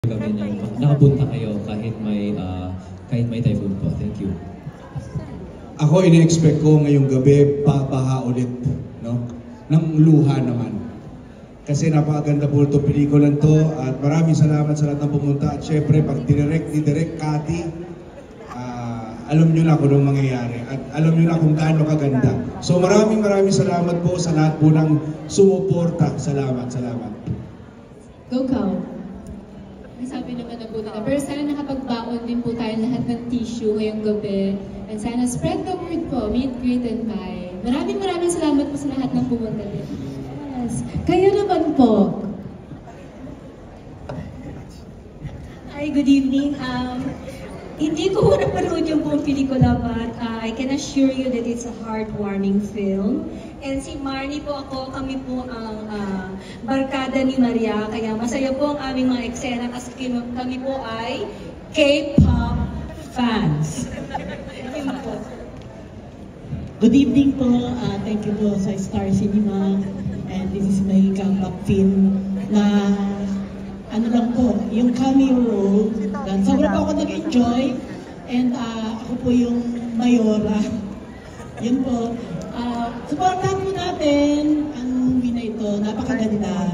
kami na nakapunta kayo kahit may typhoon po. Thank you. Ako ina-expect ko ngayong gabi baha ulit, no? Nang luha naman. Kasi napakaganda po ito pelikulan to at maraming salamat sa lahat ng pumunta at syempre pag direct ni Direk Cathy, alam nyo na kung anong mangyayari at alam nyo na kung gaano kaganda. So maraming salamat po sa lahat po ng sumuporta. Salamat. Go, Kao. Sabi naman na po nila. Pero sana nakapagbaon din po tayo lahat ng tissue ngayong gabi. And sana spread the word po. Meet, greet, and buy. Maraming salamat po sa lahat ng pumunta din. Yes. Kayo naman po. Hi, good evening. Hindi ko napanood yung buong pelikula but I can assure you that it's a heartwarming film. And si Marnie po kami po ang barkada ni Maria. Kaya masaya po ang aming mga eksena kasi kami po ay K-pop fans. Yun po. Good evening po. Thank you po sa Star Cinema. And this is my comeback film na ano lang po, yung cameo role. Sobrang po ako nag-enjoy. And ako po yung Mayora. Yun po. Supportan po natin ang movie na ito. Napakaganda.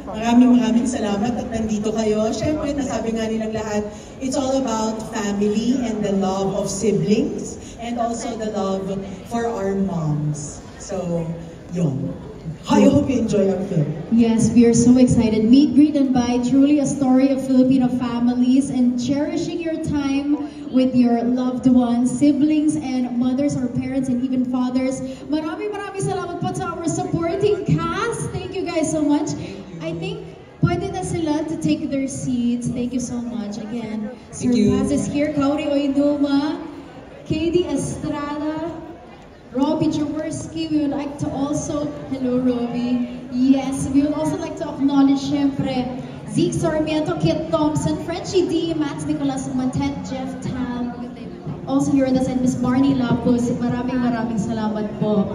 Maraming salamat at nandito kayo. Siyempre, nasabi nga nilang lahat, it's all about family and the love of siblings and also the love for our moms. So, yun. I hope you enjoy our film. Yes, we are so excited. Meet, greet, and buy. Truly a story of Filipino families and cherishing your time with your loved ones, siblings, and mothers or parents, and even fathers. Maraming salamat po sa our supporting cast. Thank you guys so much. I think pwede na sila to take their seats. Thank you so much. Again, Sir Paz is here, Kauri Oinduma, KD Estrada, Robbie Jaworski. We would like to also, hello Robbie. Yes, we would also like to acknowledge, syempre, Zeke Sarmiento, Kit Thompson, Frenchie D, Max Nicolas Matet, Jeff Tam. Also here with us and Miss Marnie Lapus. Maraming salamat po.